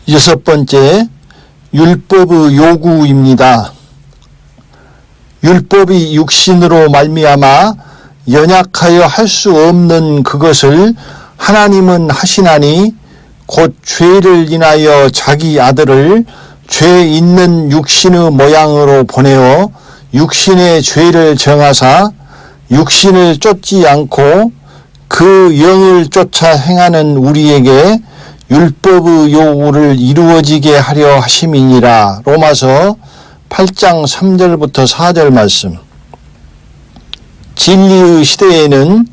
6번째, 율법의 요구입니다. 율법이 육신으로 말미암아 연약하여 할 수 없는 그것을 하나님은 하시나니 곧 죄를 인하여 자기 아들을 죄 있는 육신의 모양으로 보내어 육신의 죄를 정하사 육신을 쫓지 않고 그 영을 쫓아 행하는 우리에게 율법의 요구를 이루어지게 하려 하심이니라. 로마서 8장 3절부터 4절 말씀. 진리의 시대에는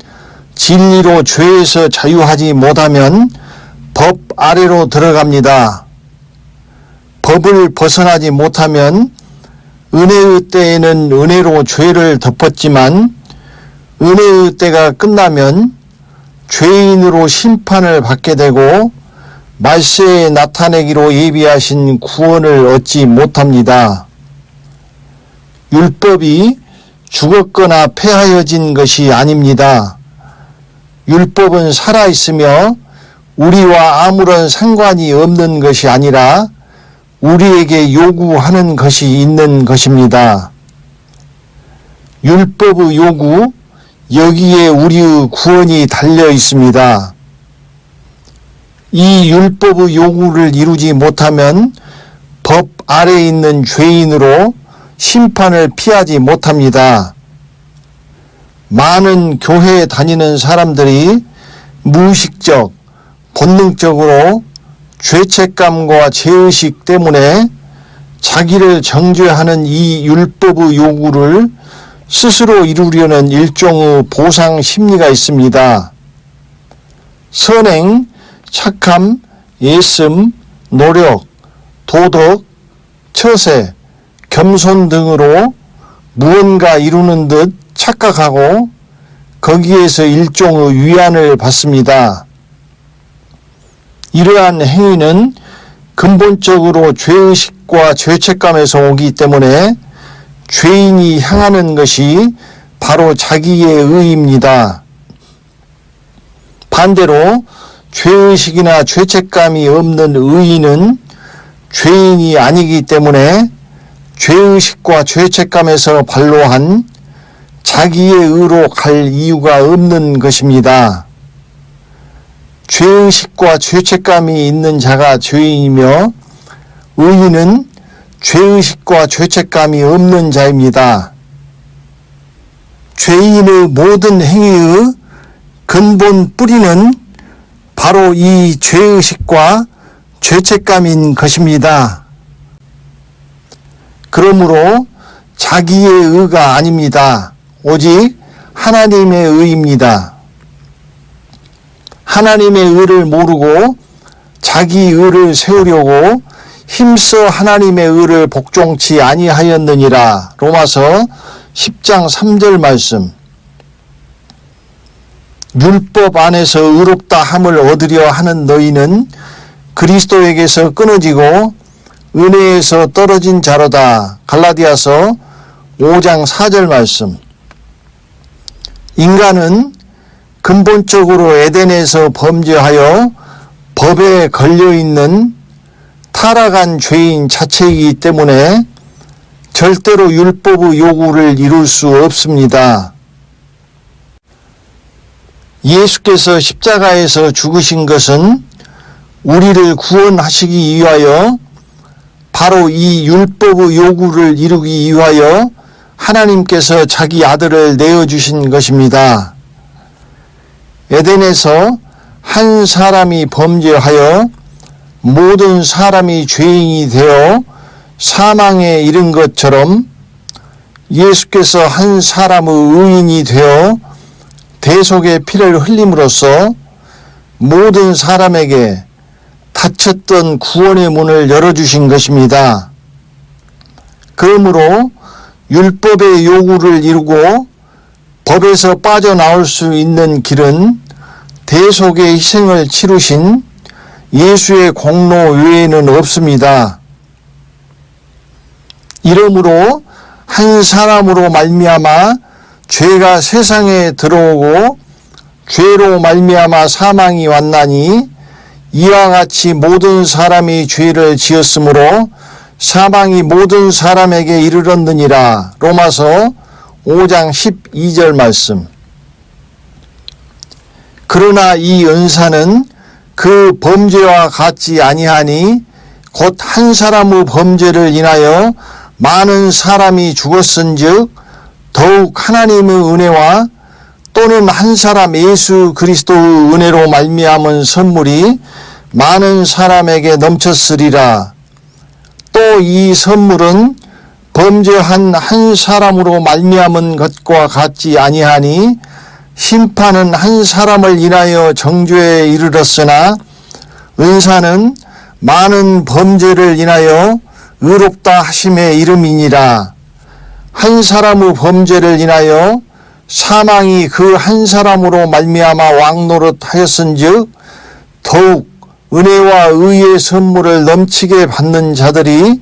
진리로 죄에서 자유하지 못하면 법 아래로 들어갑니다. 법을 벗어나지 못하면 은혜의 때에는 은혜로 죄를 덮었지만 은혜의 때가 끝나면 죄인으로 심판을 받게 되고 말세에 나타내기로 예비하신 구원을 얻지 못합니다. 율법이 죽었거나 폐하여진 것이 아닙니다. 율법은 살아있으며 우리와 아무런 상관이 없는 것이 아니라 우리에게 요구하는 것이 있는 것입니다. 율법의 요구, 여기에 우리의 구원이 달려 있습니다. 이 율법의 요구를 이루지 못하면 법 아래에 있는 죄인으로 심판을 피하지 못합니다. 많은 교회에 다니는 사람들이 무의식적, 본능적으로 죄책감과 죄의식 때문에 자기를 정죄하는 이 율법의 요구를 스스로 이루려는 일종의 보상 심리가 있습니다. 선행, 착함, 예씀, 노력, 도덕, 처세, 겸손 등으로 무언가 이루는 듯 착각하고 거기에서 일종의 위안을 받습니다. 이러한 행위는 근본적으로 죄의식과 죄책감에서 오기 때문에 죄인이 향하는 것이 바로 자기의 의입니다. 반대로 죄의식이나 죄책감이 없는 의인은 죄인이 아니기 때문에 죄의식과 죄책감에서 발로한 자기의 의로 갈 이유가 없는 것입니다. 죄의식과 죄책감이 있는 자가 죄인이며 의인은 죄의식과 죄책감이 없는 자입니다. 죄인의 모든 행위의 근본 뿌리는 바로 이 죄의식과 죄책감인 것입니다. 그러므로 자기의 의가 아닙니다. 오직 하나님의 의입니다. 하나님의 의를 모르고 자기 의를 세우려고 힘써 하나님의 의를 복종치 아니하였느니라. 로마서 10장 3절 말씀. 율법 안에서 의롭다 함을 얻으려 하는 너희는 그리스도에게서 끊어지고 은혜에서 떨어진 자로다. 갈라디아서 5장 4절 말씀. 인간은 근본적으로 에덴에서 범죄하여 법에 걸려있는 타락한 죄인 자체이기 때문에 절대로 율법의 요구를 이룰 수 없습니다. 예수께서 십자가에서 죽으신 것은 우리를 구원하시기 위하여 바로 이 율법의 요구를 이루기 위하여 하나님께서 자기 아들을 내어주신 것입니다. 에덴에서 한 사람이 범죄하여 모든 사람이 죄인이 되어 사망에 이른 것처럼 예수께서 한 사람의 의인이 되어 대속의 피를 흘림으로써 모든 사람에게 닫혔던 구원의 문을 열어주신 것입니다. 그러므로 율법의 요구를 이루고 법에서 빠져나올 수 있는 길은 대속의 희생을 치르신 예수의 공로 외에는 없습니다. 이러므로 한 사람으로 말미암아 죄가 세상에 들어오고 죄로 말미암아 사망이 왔나니 이와 같이 모든 사람이 죄를 지었으므로 사망이 모든 사람에게 이르렀느니라. 로마서 5장 12절 말씀. 그러나 이 은사는 그 범죄와 같지 아니하니 곧 한 사람의 범죄를 인하여 많은 사람이 죽었은즉 더욱 하나님의 은혜와 또는 한 사람 예수 그리스도의 은혜로 말미암은 선물이 많은 사람에게 넘쳤으리라. 또 이 선물은 범죄한 한 사람으로 말미암은 것과 같지 아니하니 심판은 한 사람을 인하여 정죄에 이르렀으나 은사는 많은 범죄를 인하여 의롭다 하심의 이름이니라. 한 사람의 범죄를 인하여 사망이 그 한 사람으로 말미암아 왕노릇하였은즉 더욱 은혜와 의의 선물을 넘치게 받는 자들이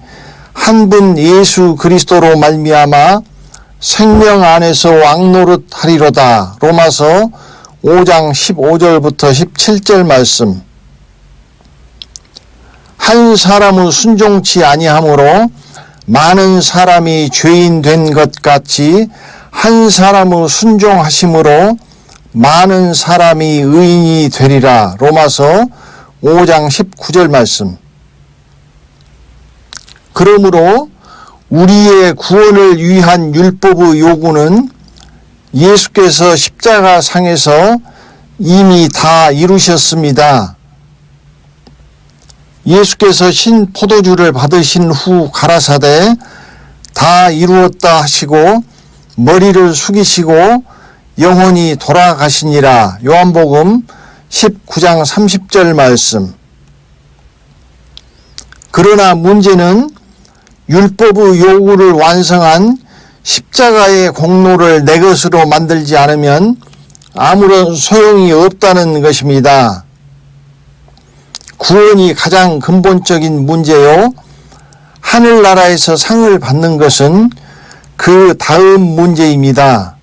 한 분 예수 그리스도로 말미암아 생명 안에서 왕노릇하리로다. 로마서 5장 15절부터 17절 말씀. 한 사람의 순종치 아니하므로 많은 사람이 죄인 된 것 같이 한 사람의 순종하심으로 많은 사람이 의인이 되리라. 로마서 5장 19절 말씀. 그러므로 우리의 구원을 위한 율법의 요구는 예수께서 십자가상에서 이미 다 이루셨습니다. 예수께서 신 포도주를 받으신 후 가라사대 다 이루었다 하시고 머리를 숙이시고 영원히 돌아가시니라. 요한복음 19장 30절 말씀. 그러나 문제는 율법의 요구를 완성한 십자가의 공로를 내 것으로 만들지 않으면 아무런 소용이 없다는 것입니다. 구원이 가장 근본적인 문제요. 하늘나라에서 상을 받는 것은 그 다음 문제입니다.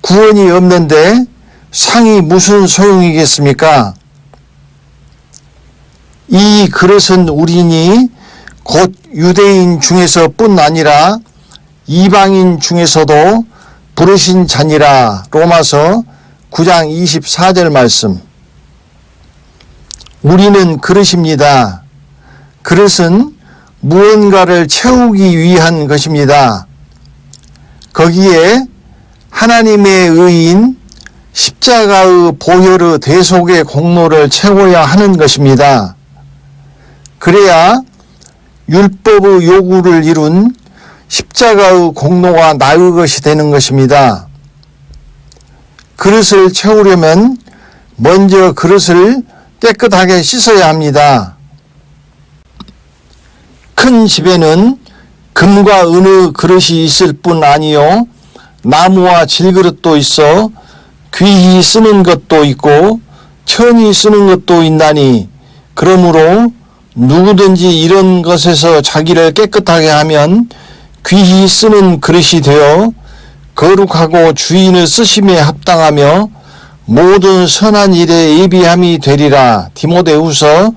구원이 없는데 상이 무슨 소용이겠습니까? 이 그릇은 우리니 곧 유대인 중에서뿐 아니라 이방인 중에서도 부르신 자니라. 로마서 9장 24절 말씀. 우리는 그릇입니다. 그릇은 무언가를 채우기 위한 것입니다. 거기에 하나님의 의인 십자가의 보혈의 대속의 공로를 채워야 하는 것입니다. 그래야 율법의 요구를 이룬 십자가의 공로가 나의 것이 되는 것입니다. 그릇을 채우려면 먼저 그릇을 깨끗하게 씻어야 합니다. 큰 집에는 금과 은의 그릇이 있을 뿐 아니요 나무와 질그릇도 있어 귀히 쓰는 것도 있고 천히 쓰는 것도 있나니 그러므로 누구든지 이런 것에서 자기를 깨끗하게 하면 귀히 쓰는 그릇이 되어 거룩하고 주인을 쓰심에 합당하며 모든 선한 일에 예비함이 되리라. 디모데후서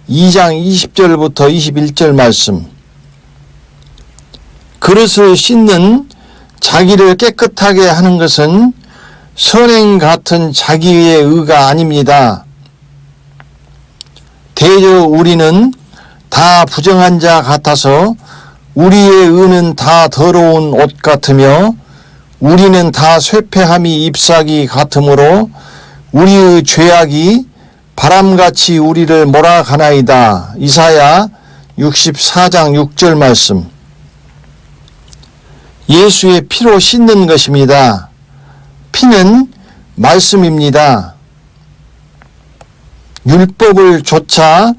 2장 20절부터 21절 말씀. 그릇을 씻는 자기를 깨끗하게 하는 것은 선행 같은 자기의 의가 아닙니다. 대저 우리는 다 부정한 자 같아서 우리의 의는 다 더러운 옷 같으며 우리는 다 쇠폐함이 잎사귀 같으므로 우리의 죄악이 바람같이 우리를 몰아가나이다. 이사야 64장 6절 말씀. 예수의 피로 씻는 것입니다. 피는 말씀입니다. 율법을 조차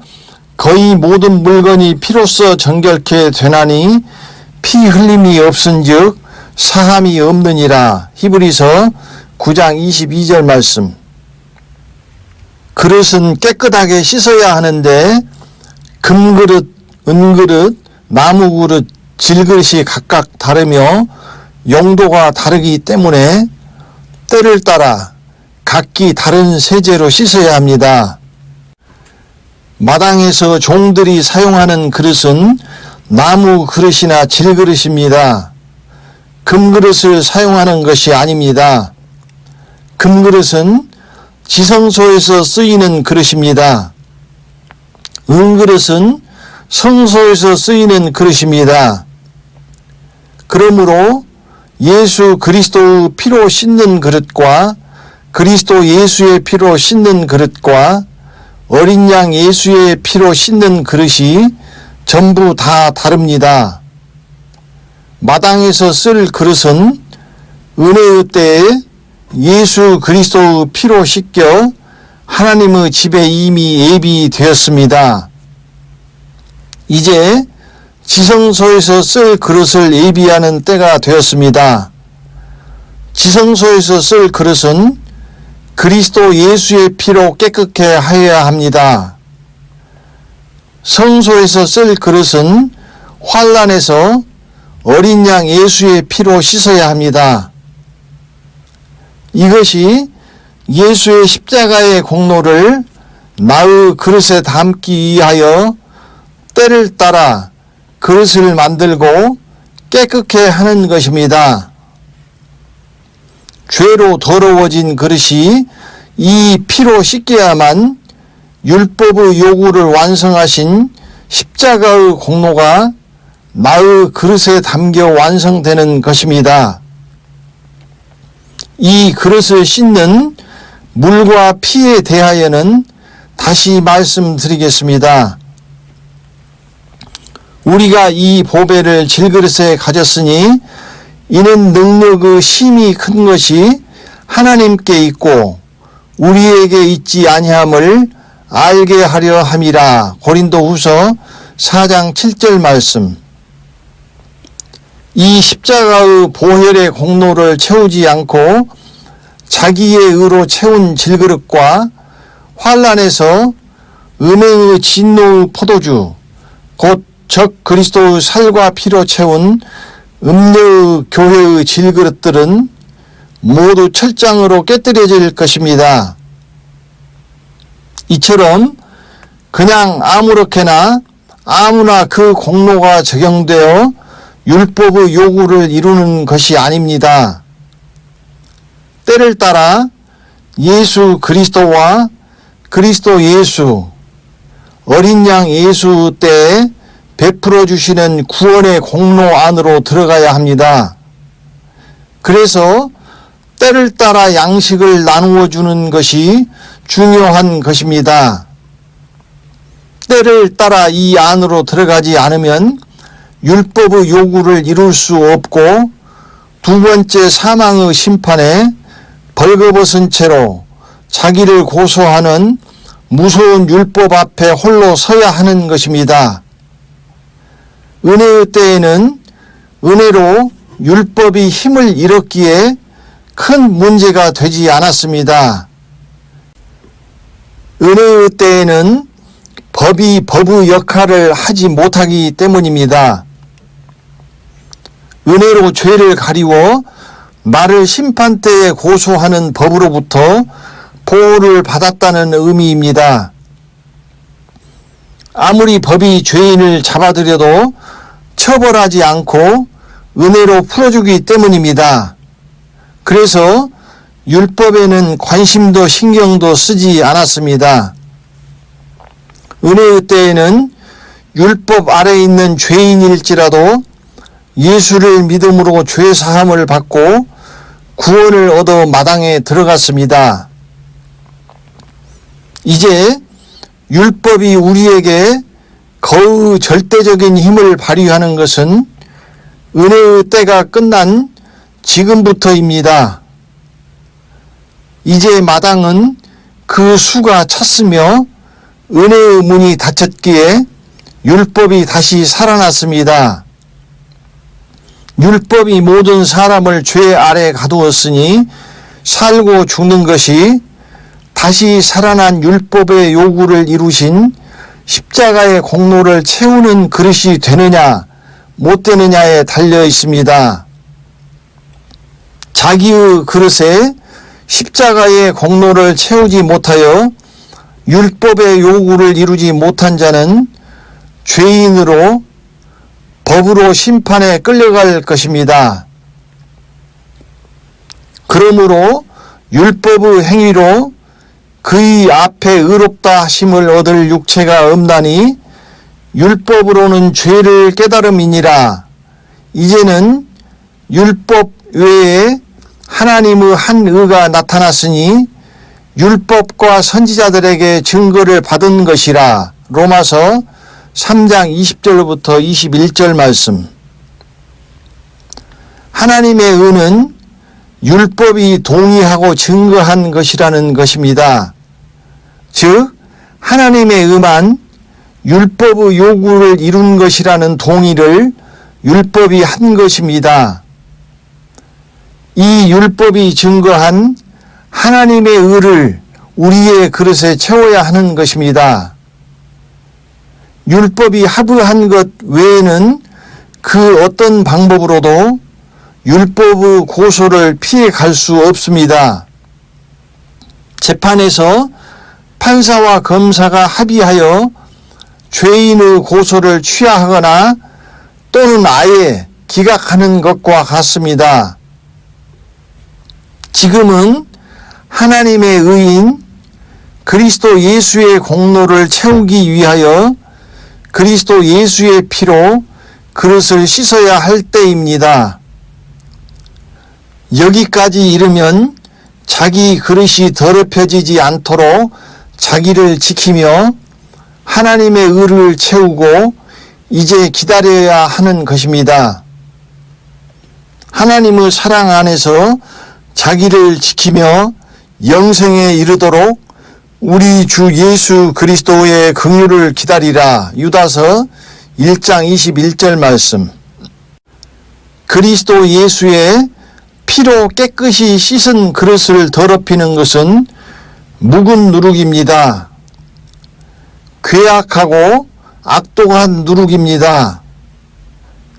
거의 모든 물건이 피로써 정결케 되나니 피 흘림이 없은즉 사함이 없느니라. 히브리서 9장 22절 말씀. 그릇은 깨끗하게 씻어야 하는데 금그릇, 은그릇, 나무그릇, 질그릇이 각각 다르며 용도가 다르기 때문에 때를 따라 각기 다른 세제로 씻어야 합니다. 마당에서 종들이 사용하는 그릇은 나무 그릇이나 질그릇입니다. 금그릇을 사용하는 것이 아닙니다. 금그릇은 지성소에서 쓰이는 그릇입니다. 은그릇은 성소에서 쓰이는 그릇입니다. 그러므로 예수 그리스도의 피로 씻는 그릇과 그리스도 예수의 피로 씻는 그릇과 어린 양 예수의 피로 씻는 그릇이 전부 다 다릅니다. 마당에서 쓸 그릇은 은혜의 때에 예수 그리스도의 피로 씻겨 하나님의 집에 이미 예비되었습니다. 이제 지성소에서 쓸 그릇을 예비하는 때가 되었습니다. 지성소에서 쓸 그릇은 그리스도 예수의 피로 깨끗게 하여야 합니다. 성소에서 쓸 그릇은 환란에서 어린 양 예수의 피로 씻어야 합니다. 이것이 예수의 십자가의 공로를 나의 그릇에 담기 위하여 때를 따라 그릇을 만들고 깨끗게 하는 것입니다. 죄로 더러워진 그릇이 이 피로 씻겨야만 율법의 요구를 완성하신 십자가의 공로가 나의 그릇에 담겨 완성되는 것입니다. 이 그릇을 씻는 물과 피에 대하여는 다시 말씀드리겠습니다. 우리가 이 보배를 질그릇에 가졌으니 이는 능력의 심히 큰 것이 하나님께 있고 우리에게 있지 아니함을 알게 하려 함이라. 고린도후서 4장 7절 말씀. 이 십자가의 보혈의 공로를 채우지 않고 자기의 의로 채운 질그릇과 환란에서 은혜의 진노의 포도주 곧 적 그리스도의 살과 피로 채운 음료의 교회의 질그릇들은 모두 철장으로 깨뜨려질 것입니다. 이처럼 그냥 아무렇게나 아무나 그 공로가 적용되어 율법의 요구를 이루는 것이 아닙니다. 때를 따라 예수 그리스도와 그리스도 예수, 어린 양 예수 때에 베풀어 주시는 구원의 공로 안으로 들어가야 합니다. 그래서 때를 따라 양식을 나누어 주는 것이 중요한 것입니다. 때를 따라 이 안으로 들어가지 않으면 율법의 요구를 이룰 수 없고 두 번째 사망의 심판에 벌거벗은 채로 자기를 고소하는 무서운 율법 앞에 홀로 서야 하는 것입니다. 은혜의 때에는 은혜로 율법이 힘을 잃었기에 큰 문제가 되지 않았습니다. 은혜의 때에는 법이 법의 역할을 하지 못하기 때문입니다. 은혜로 죄를 가리워 나를 심판대에 고소하는 법으로부터 보호를 받았다는 의미입니다. 아무리 법이 죄인을 잡아들여도 처벌하지 않고 은혜로 풀어주기 때문입니다. 그래서 율법에는 관심도 신경도 쓰지 않았습니다. 은혜의 때에는 율법 아래에 있는 죄인일지라도 예수를 믿음으로 죄 사함을 받고 구원을 얻어 마당에 들어갔습니다. 이제 율법이 우리에게 거의 절대적인 힘을 발휘하는 것은 은혜의 때가 끝난 지금부터입니다. 이제 마당은 그 수가 찼으며 은혜의 문이 닫혔기에 율법이 다시 살아났습니다. 율법이 모든 사람을 죄 아래 가두었으니 살고 죽는 것이 다시 살아난 율법의 요구를 이루신 십자가의 공로를 채우는 그릇이 되느냐 못 되느냐에 달려 있습니다. 자기의 그릇에 십자가의 공로를 채우지 못하여 율법의 요구를 이루지 못한 자는 죄인으로 법으로 심판에 끌려갈 것입니다. 그러므로 율법의 행위로 그의 앞에 의롭다 하심을 얻을 육체가 없나니 율법으로는 죄를 깨달음이니라. 이제는 율법 외에 하나님의 한 의가 나타났으니 율법과 선지자들에게 증거를 받은 것이라. 로마서 3장 20절부터 21절 말씀. 하나님의 의는 율법이 동의하고 증거한 것이라는 것입니다. 즉 하나님의 의만 율법의 요구를 이룬 것이라는 동의를 율법이 한 것입니다. 이 율법이 증거한 하나님의 의를 우리의 그릇에 채워야 하는 것입니다. 율법이 하부한 것 외에는 그 어떤 방법으로도 율법의 고소를 피해 갈 수 없습니다. 재판에서 판사와 검사가 합의하여 죄인의 고소를 취하하거나 또는 아예 기각하는 것과 같습니다. 지금은 하나님의 의인 그리스도 예수의 공로를 채우기 위하여 그리스도 예수의 피로 그릇을 씻어야 할 때입니다. 여기까지 이르면 자기 그릇이 더럽혀지지 않도록 자기를 지키며 하나님의 의를 채우고 이제 기다려야 하는 것입니다. 하나님의 사랑 안에서 자기를 지키며 영생에 이르도록 우리 주 예수 그리스도의 긍휼을 기다리라. 유다서 1장 21절 말씀. 그리스도 예수의 피로 깨끗이 씻은 그릇을 더럽히는 것은 묵은 누룩입니다. 괴악하고 악독한 누룩입니다.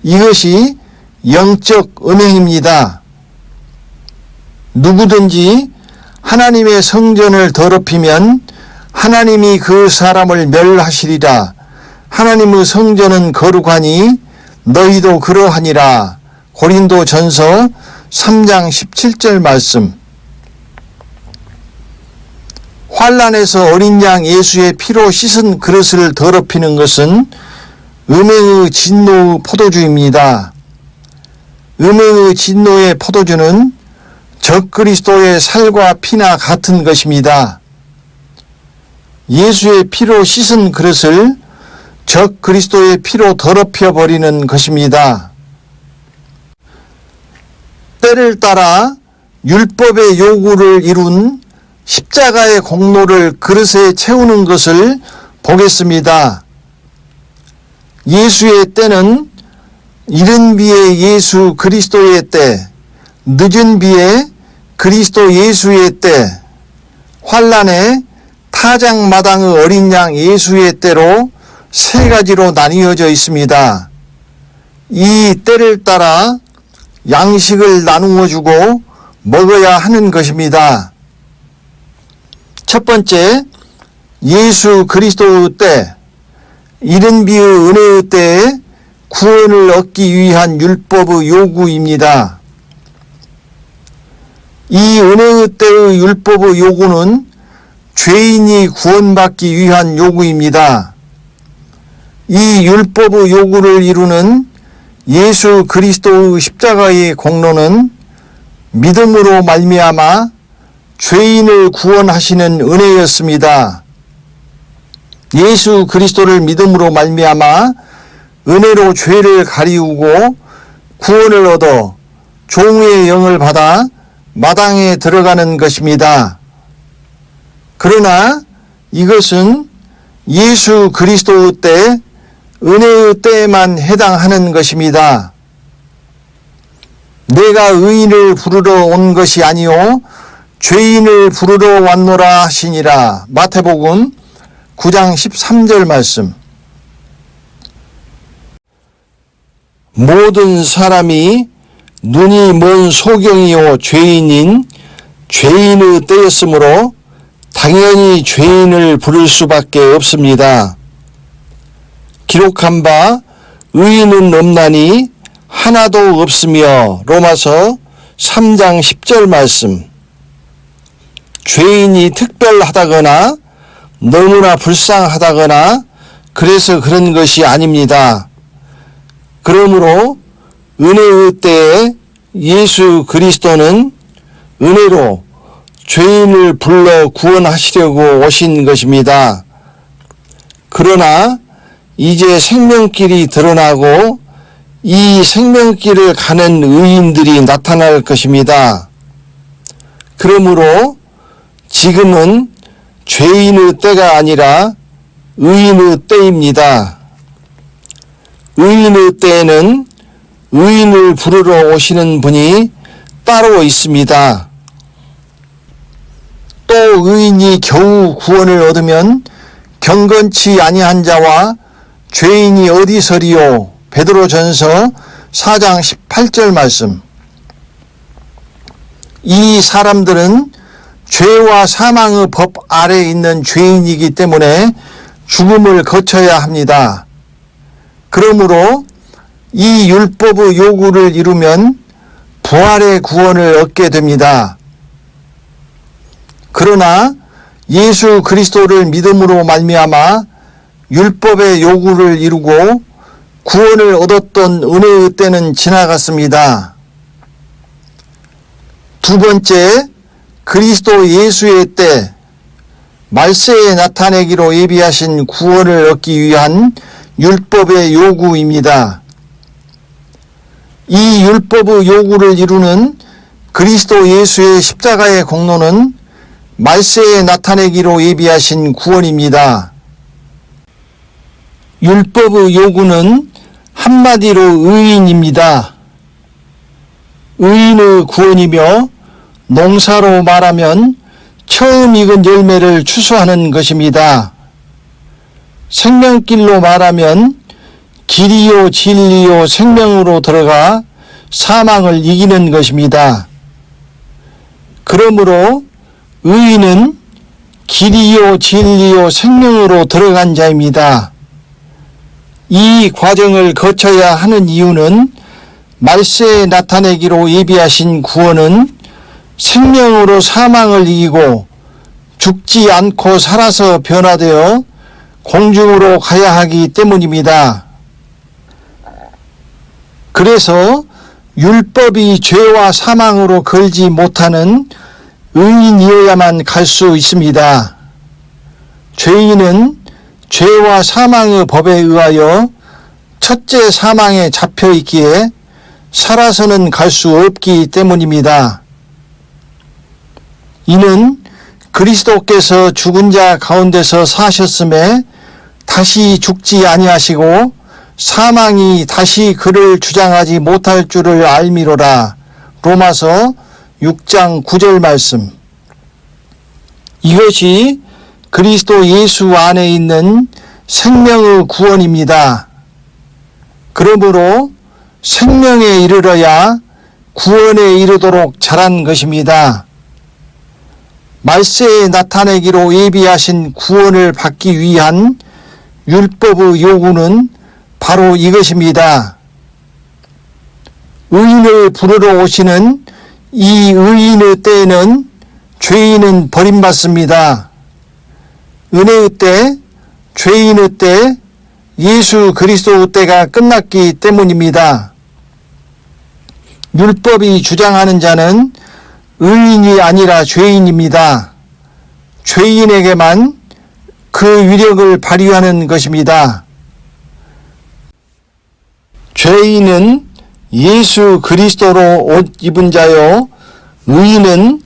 이것이 영적 음행입니다. 누구든지 하나님의 성전을 더럽히면 하나님이 그 사람을 멸하시리라. 하나님의 성전은 거룩하니 너희도 그러하니라. 고린도전서 3장 17절 말씀. 환난에서 어린 양 예수의 피로 씻은 그릇을 더럽히는 것은 음행의 진노의 포도주입니다. 음행의 진노의 포도주는 적그리스도의 살과 피나 같은 것입니다. 예수의 피로 씻은 그릇을 적그리스도의 피로 더럽혀 버리는 것입니다. 때를 따라 율법의 요구를 이룬 십자가의 공로를 그릇에 채우는 것을 보겠습니다. 예수의 때는 이른 비에 예수 그리스도의 때, 늦은 비에 그리스도 예수의 때, 환난에 타작마당의 어린 양 예수의 때로 세 가지로 나뉘어져 있습니다. 이 때를 따라 양식을 나누어 주고 먹어야 하는 것입니다. 첫 번째, 예수 그리스도의 때, 이른 비의 은혜의 때에 구원을 얻기 위한 율법의 요구입니다. 이 은혜의 때의 율법의 요구는 죄인이 구원받기 위한 요구입니다. 이 율법의 요구를 이루는 예수 그리스도의 십자가의 공로는 믿음으로 말미암아 죄인을 구원하시는 은혜였습니다. 예수 그리스도를 믿음으로 말미암아 은혜로 죄를 가리우고 구원을 얻어 종의 영을 받아 마당에 들어가는 것입니다. 그러나 이것은 예수 그리스도의 때, 은혜의 때에만 해당하는 것입니다. 내가 의인을 부르러 온 것이 아니요 죄인을 부르러 왔노라 하시니라. 마태복음 9장 13절 말씀. 모든 사람이 눈이 먼 소경이요 죄인인 죄인의 때였으므로 당연히 죄인을 부를 수밖에 없습니다. 기록한 바 의인은 없나니 하나도 없으며 로마서 3장 10절 말씀. 죄인이 특별하다거나 너무나 불쌍하다거나 그래서 그런 것이 아닙니다. 그러므로 은혜의 때에 예수 그리스도는 은혜로 죄인을 불러 구원하시려고 오신 것입니다. 그러나 이제 생명길이 드러나고 이 생명길을 가는 의인들이 나타날 것입니다. 그러므로 지금은 죄인의 때가 아니라 의인의 때입니다. 의인의 때에는 의인을 부르러 오시는 분이 따로 있습니다. 또 의인이 겨우 구원을 얻으면 경건치 아니한 자와 죄인이 어디서리요? 베드로전서 4장 18절 말씀. 이 사람들은 죄와 사망의 법 아래에 있는 죄인이기 때문에 죽음을 거쳐야 합니다. 그러므로 이 율법의 요구를 이루면 부활의 구원을 얻게 됩니다. 그러나 예수 그리스도를 믿음으로 말미암아 율법의 요구를 이루고 구원을 얻었던 은혜의 때는 지나갔습니다. 두 번째, 그리스도 예수의 때, 말세에 나타내기로 예비하신 구원을 얻기 위한 율법의 요구입니다. 이 율법의 요구를 이루는 그리스도 예수의 십자가의 공로는 말세에 나타내기로 예비하신 구원입니다. 율법의 요구는 한마디로 의인입니다. 의인의 구원이며 농사로 말하면 처음 익은 열매를 추수하는 것입니다. 생명길로 말하면 길이요 진리요 생명으로 들어가 사망을 이기는 것입니다. 그러므로 의인은 길이요 진리요 생명으로 들어간 자입니다. 이 과정을 거쳐야 하는 이유는 말세에 나타내기로 예비하신 구원은 생명으로 사망을 이기고 죽지 않고 살아서 변화되어 공중으로 가야 하기 때문입니다. 그래서 율법이 죄와 사망으로 걸지 못하는 의인이어야만 갈 수 있습니다. 죄인은 죄와 사망의 법에 의하여 첫째 사망에 잡혀 있기에 살아서는 갈 수 없기 때문입니다. 이는 그리스도께서 죽은 자 가운데서 사셨음에 다시 죽지 아니하시고 사망이 다시 그를 주장하지 못할 줄을 알미로라. 로마서 6장 9절 말씀. 이것이 그리스도 예수 안에 있는 생명의 구원입니다. 그러므로 생명에 이르러야 구원에 이르도록 자란 것입니다. 말세에 나타내기로 예비하신 구원을 받기 위한 율법의 요구는 바로 이것입니다. 의인을 부르러 오시는 이 의인의 때에는 죄인은 버림받습니다. 은혜의 때, 죄인의 때, 예수 그리스도의 때가 끝났기 때문입니다. 율법이 주장하는 자는 의인이 아니라 죄인입니다. 죄인에게만 그 위력을 발휘하는 것입니다. 죄인은 예수 그리스도로 옷 입은 자요, 의인은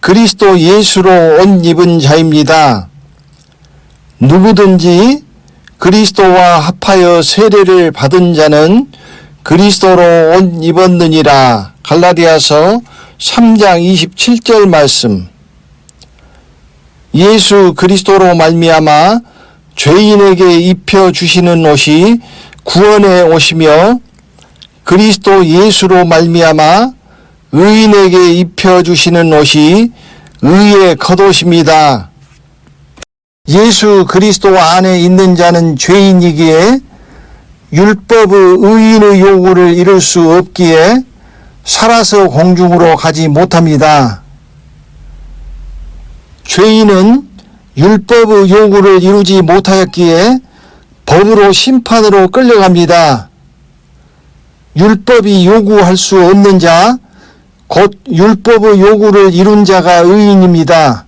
그리스도 예수로 옷 입은 자입니다. 누구든지 그리스도와 합하여 세례를 받은 자는 그리스도로 옷 입었느니라. 갈라디아서 3장 27절 말씀. 예수 그리스도로 말미암아 죄인에게 입혀주시는 옷이 구원의 옷이며 그리스도 예수로 말미암아 의인에게 입혀주시는 옷이 의의 겉옷입니다. 예수 그리스도 안에 있는 자는 죄인이기에 율법의 의인의 요구를 이룰 수 없기에 살아서 공중으로 가지 못합니다. 죄인은 율법의 요구를 이루지 못하였기에 법으로 심판으로 끌려갑니다. 율법이 요구할 수 없는 자, 곧 율법의 요구를 이룬 자가 의인입니다.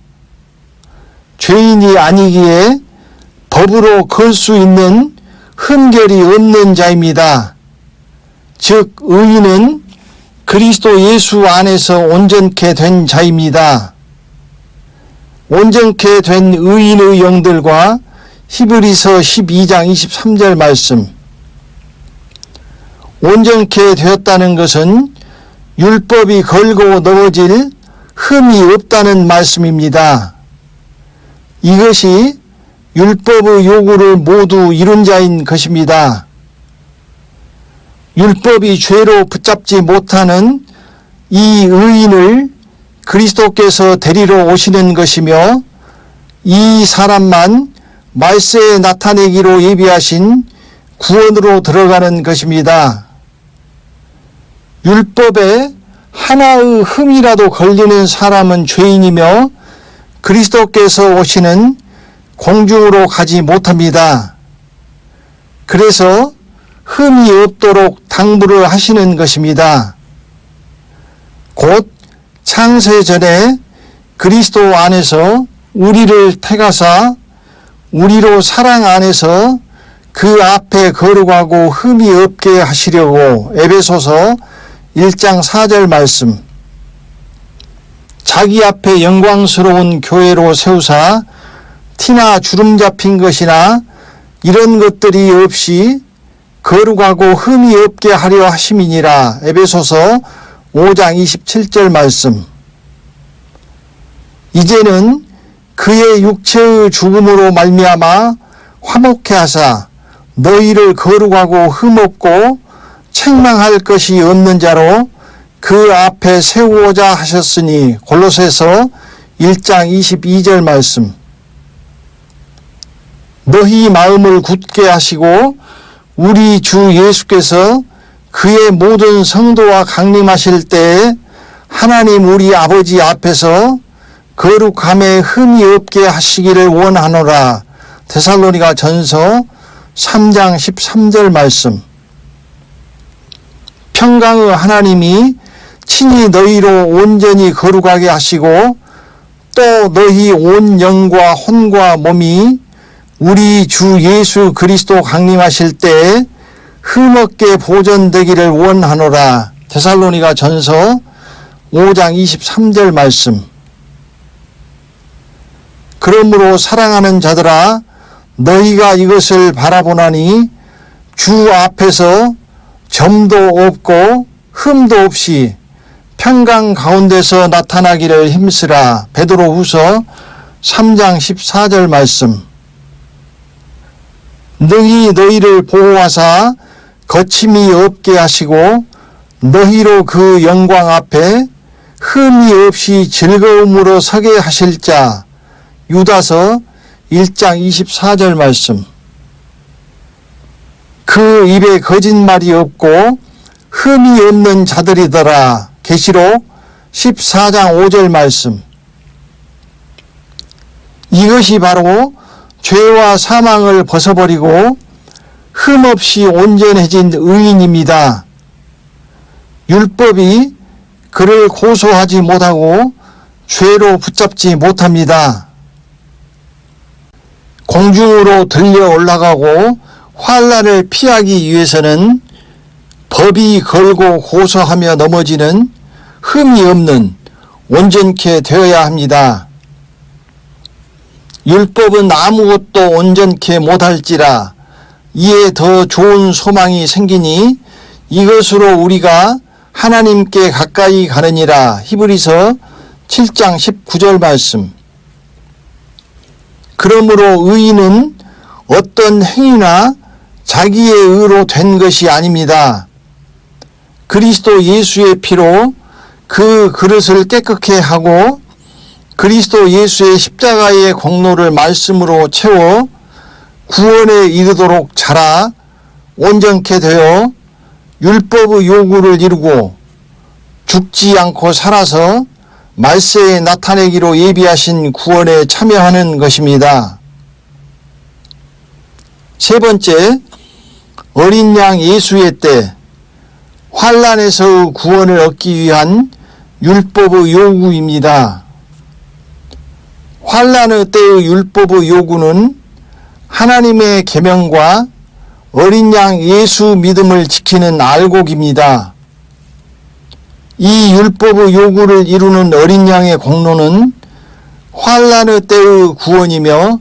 죄인이 아니기에 법으로 걸 수 있는 흠결이 없는 자입니다. 즉 의인은 그리스도 예수 안에서 온전케 된 자입니다. 온전케 된 의인의 영들과 히브리서 12장 23절 말씀. 온전케 되었다는 것은 율법이 걸고 넘어질 흠이 없다는 말씀입니다. 이것이 율법의 요구를 모두 이룬 자인 것입니다. 율법이 죄로 붙잡지 못하는 이 의인을 그리스도께서 데리러 오시는 것이며 이 사람만 말세에 나타내기로 예비하신 구원으로 들어가는 것입니다. 율법에 하나의 흠이라도 걸리는 사람은 죄인이며 그리스도께서 오시는 공중으로 가지 못합니다. 그래서 흠이 없도록 당부를 하시는 것입니다. 곧 창세전에 그리스도 안에서 우리를 택하사 우리로 사랑 안에서 그 앞에 거룩하고 흠이 없게 하시려고 에베소서 1장 4절 말씀. 자기 앞에 영광스러운 교회로 세우사 티나 주름 잡힌 것이나 이런 것들이 없이 거룩하고 흠이 없게 하려 하심이니라. 에베소서 5장 27절 말씀. 이제는 그의 육체의 죽음으로 말미암아 화목케 하사 너희를 거룩하고 흠없고 책망할 것이 없는 자로 그 앞에 세우고자 하셨으니. 골로새서 1장 22절 말씀. 너희 마음을 굳게 하시고 우리 주 예수께서 그의 모든 성도와 강림하실 때에 하나님 우리 아버지 앞에서 거룩함에 흠이 없게 하시기를 원하노라. 데살로니가 전서 3장 13절 말씀. 평강의 하나님이 친히 너희로 온전히 거룩하게 하시고 또 너희 온 영과 혼과 몸이 우리 주 예수 그리스도 강림하실 때에 흠없게 보존되기를 원하노라. 데살로니가 전서 5장 23절 말씀. 그러므로 사랑하는 자들아 너희가 이것을 바라보나니 주 앞에서 점도 없고 흠도 없이 평강 가운데서 나타나기를 힘쓰라. 베드로후서 3장 14절 말씀. 능히 너희를 보호하사 거침이 없게 하시고 너희로 그 영광 앞에 흠이 없이 즐거움으로 서게 하실 자. 유다서 1장 24절 말씀. 그 입에 거짓말이 없고 흠이 없는 자들이더라. 계시록 14장 5절 말씀. 이것이 바로 죄와 사망을 벗어버리고 흠없이 온전해진 의인입니다. 율법이 그를 고소하지 못하고 죄로 붙잡지 못합니다. 공중으로 들려 올라가고 환난을 피하기 위해서는 법이 걸고 고소하며 넘어지는 흠이 없는 온전케 되어야 합니다. 율법은 아무것도 온전케 못할지라 이에 더 좋은 소망이 생기니 이것으로 우리가 하나님께 가까이 가느니라. 히브리서 7장 19절 말씀. 그러므로 의인은 어떤 행위나 자기의 의로 된 것이 아닙니다. 그리스도 예수의 피로 그 그릇을 깨끗게 하고 그리스도 예수의 십자가의 공로를 말씀으로 채워 구원에 이르도록 자라 온전케 되어 율법의 요구를 이루고 죽지 않고 살아서 말세에 나타내기로 예비하신 구원에 참여하는 것입니다. 세 번째, 어린 양 예수의 때 환난에서의 구원을 얻기 위한 율법의 요구입니다. 환난의 때의 율법의 요구는 하나님의 계명과 어린 양 예수 믿음을 지키는 알곡입니다. 이 율법의 요구를 이루는 어린 양의 공로는 환난의 때의 구원이며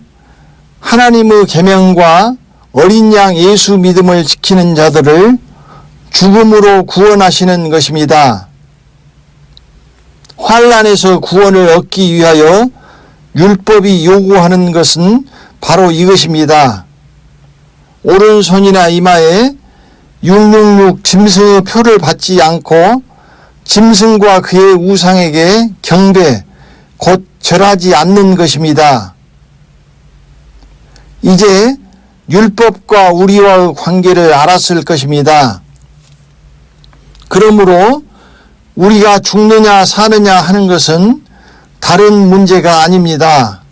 하나님의 계명과 어린 양 예수 믿음을 지키는 자들을 죽음으로 구원하시는 것입니다. 환난에서 구원을 얻기 위하여 율법이 요구하는 것은 바로 이것입니다. 오른손이나 이마에 666 짐승의 표를 받지 않고 짐승과 그의 우상에게 경배, 곧 절하지 않는 것입니다. 이제 율법과 우리와의 관계를 알았을 것입니다. 그러므로 우리가 죽느냐 사느냐 하는 것은 다른 문제가 아닙니다.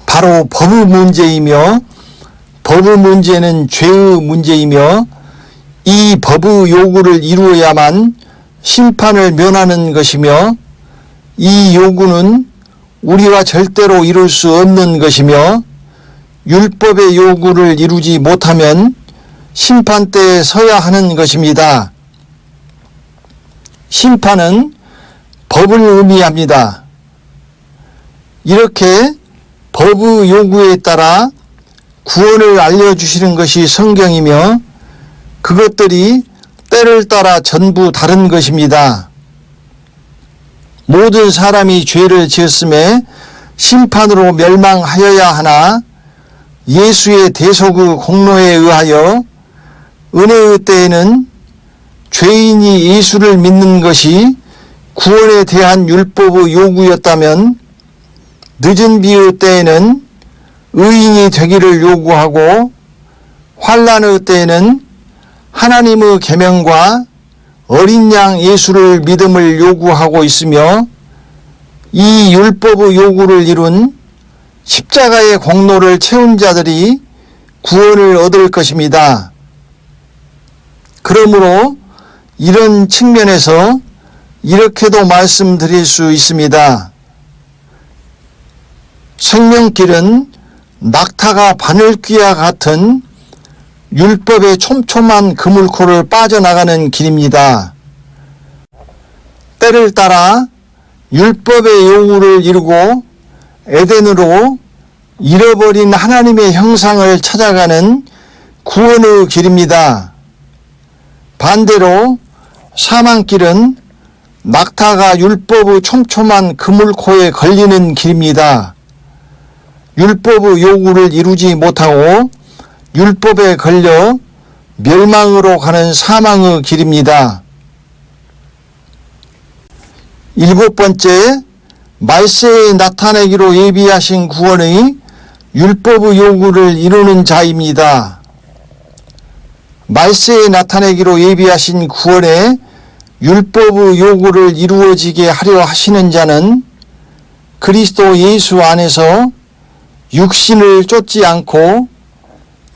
바로 법의 문제이며 법의 문제는 죄의 문제이며 이 법의 요구를 이루어야만 심판을 면하는 것이며 이 요구는 우리가 절대로 이룰 수 없는 것이며 율법의 요구를 이루지 못하면 심판대에 서야 하는 것입니다. 심판은 법을 의미합니다. 이렇게 법의 요구에 따라 구원을 알려주시는 것이 성경이며 그것들이 때를 따라 전부 다른 것입니다. 모든 사람이 죄를 지었음에 심판으로 멸망하여야 하나 예수의 대속의 공로에 의하여 은혜의 때에는 죄인이 예수를 믿는 것이 구원에 대한 율법의 요구였다면 늦은 비의 때에는 의인이 되기를 요구하고 환난의 때에는 하나님의 계명과 어린 양 예수를 믿음을 요구하고 있으며 이 율법의 요구를 이룬 십자가의 공로를 채운 자들이 구원을 얻을 것입니다. 그러므로 이런 측면에서 이렇게도 말씀드릴 수 있습니다. 생명길은 낙타가 바늘귀와 같은 율법의 촘촘한 그물코를 빠져나가는 길입니다. 때를 따라 율법의 요구를 이루고 에덴으로 잃어버린 하나님의 형상을 찾아가는 구원의 길입니다. 반대로 사망길은 낙타가 율법의 촘촘한 그물코에 걸리는 길입니다. 율법의 요구를 이루지 못하고 율법에 걸려 멸망으로 가는 사망의 길입니다. 일곱 번째, 말세에 나타내기로 예비하신 구원의 율법의 요구를 이루는 자입니다. 말세에 나타내기로 예비하신 구원에 율법의 요구를 이루어지게 하려 하시는 자는 그리스도 예수 안에서 육신을 쫓지 않고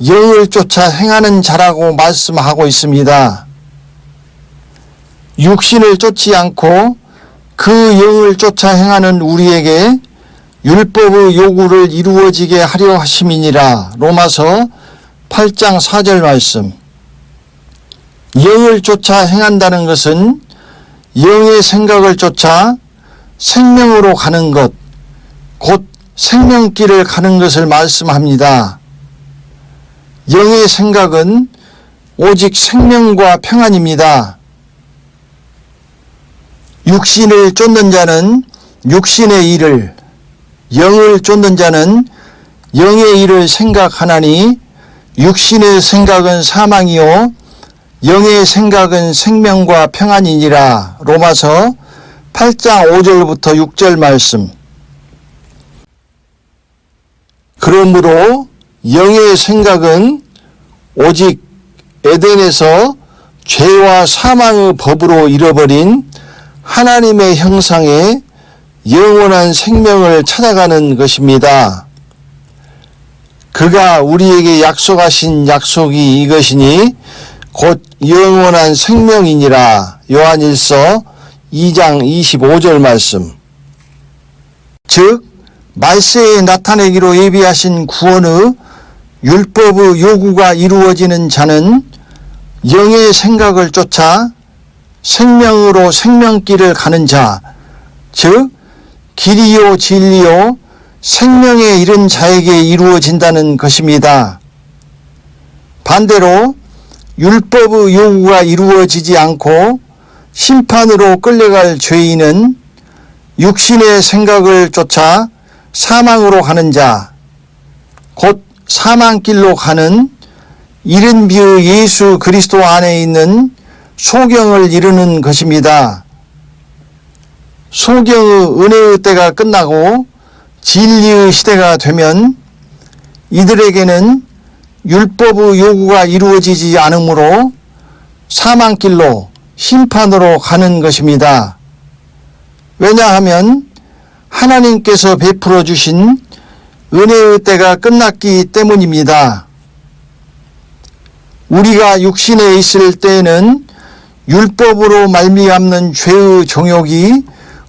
영을 쫓아 행하는 자라고 말씀하고 있습니다. 육신을 쫓지 않고 그 영을 쫓아 행하는 우리에게 율법의 요구를 이루어지게 하려 하심이니라. 로마서 8장 4절 말씀. 영을 쫓아 행한다는 것은 영의 생각을 쫓아 생명으로 가는 것, 곧 생명길을 가는 것을 말씀합니다. 영의 생각은 오직 생명과 평안입니다. 육신을 쫓는 자는 육신의 일을, 영을 쫓는 자는 영의 일을 생각하나니 육신의 생각은 사망이요 영의 생각은 생명과 평안이니라. 로마서 8장 5절부터 6절 말씀. 그러므로 영의 생각은 오직 에덴에서 죄와 사망의 법으로 잃어버린 하나님의 형상의 영원한 생명을 찾아가는 것입니다. 그가 우리에게 약속하신 약속이 이것이니 곧 영원한 생명이니라. 요한일서 2장 25절 말씀. 즉 말세에 나타내기로 예비하신 구원의 율법의 요구가 이루어지는 자는 영의 생각을 쫓아 생명으로 생명길을 가는 자, 즉 길이요 진리요 생명에 이른 자에게 이루어진다는 것입니다. 반대로 율법의 요구가 이루어지지 않고 심판으로 끌려갈 죄인은 육신의 생각을 쫓아 사망으로 가는 자, 곧 사망길로 가는 이른 비의 예수 그리스도 안에 있는 소경을 이루는 것입니다. 소경의 은혜의 때가 끝나고 진리의 시대가 되면 이들에게는 율법의 요구가 이루어지지 않으므로 사망길로 심판으로 가는 것입니다. 왜냐하면 하나님께서 베풀어 주신 은혜의 때가 끝났기 때문입니다. 우리가 육신에 있을 때에는 율법으로 말미암는 죄의 정욕이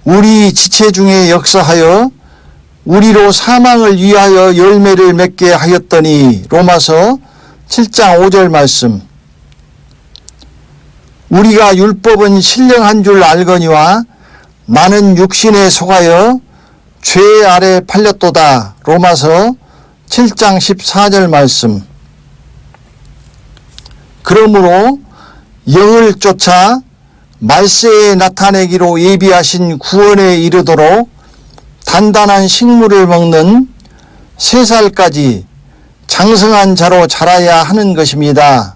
우리 지체 중에 역사하여 우리로 사망을 위하여 열매를 맺게 하였더니. 로마서 7장 5절 말씀. 우리가 율법은 신령한 줄 알거니와 나는 육신에 속하여 죄 아래 팔렸도다. 로마서 7장 14절 말씀. 그러므로 영을 쫓아 말세에 나타내기로 예비하신 구원에 이르도록 단단한 식물을 먹는 3살까지 장성한 자로 자라야 하는 것입니다.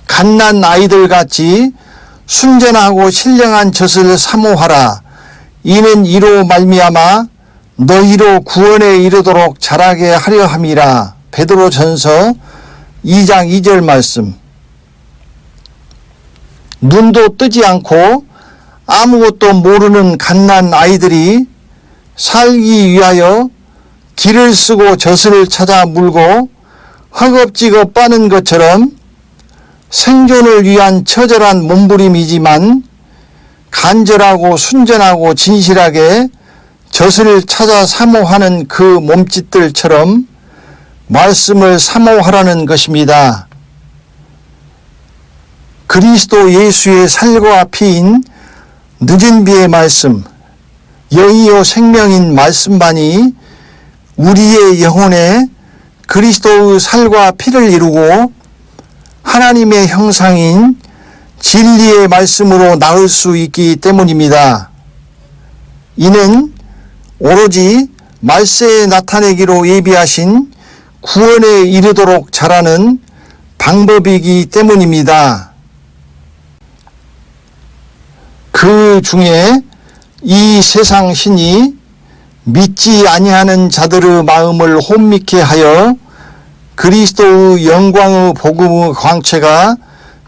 갓난 아이들같이 순전하고 신령한 젖을 사모하라. 이는 이로 말미암아 너희로 구원에 이르도록 자라게 하려 함이라. 베드로전서 2장 2절 말씀. 눈도 뜨지 않고 아무것도 모르는 갓난 아이들이 살기 위하여 길을 쓰고 젖을 찾아 물고 허겁지겁 빠는 것처럼 생존을 위한 처절한 몸부림이지만 간절하고 순전하고 진실하게 젖을 찾아 사모하는 그 몸짓들처럼 말씀을 사모하라는 것입니다. 그리스도 예수의 살과 피인 늦은 비의 말씀, 영이요 생명인 말씀만이 우리의 영혼에 그리스도의 살과 피를 이루고 하나님의 형상인 진리의 말씀으로 나을 수 있기 때문입니다. 이는 오로지 말세에 나타내기로 예비하신 구원에 이르도록 자라는 방법이기 때문입니다. 그 중에 이 세상 신이 믿지 아니하는 자들의 마음을 혼미케 하여 그리스도의 영광의 복음의 광채가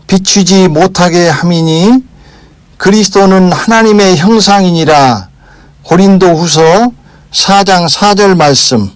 비추지 못하게 함이니 그리스도는 하나님의 형상이니라. 고린도후서 4장 4절 말씀.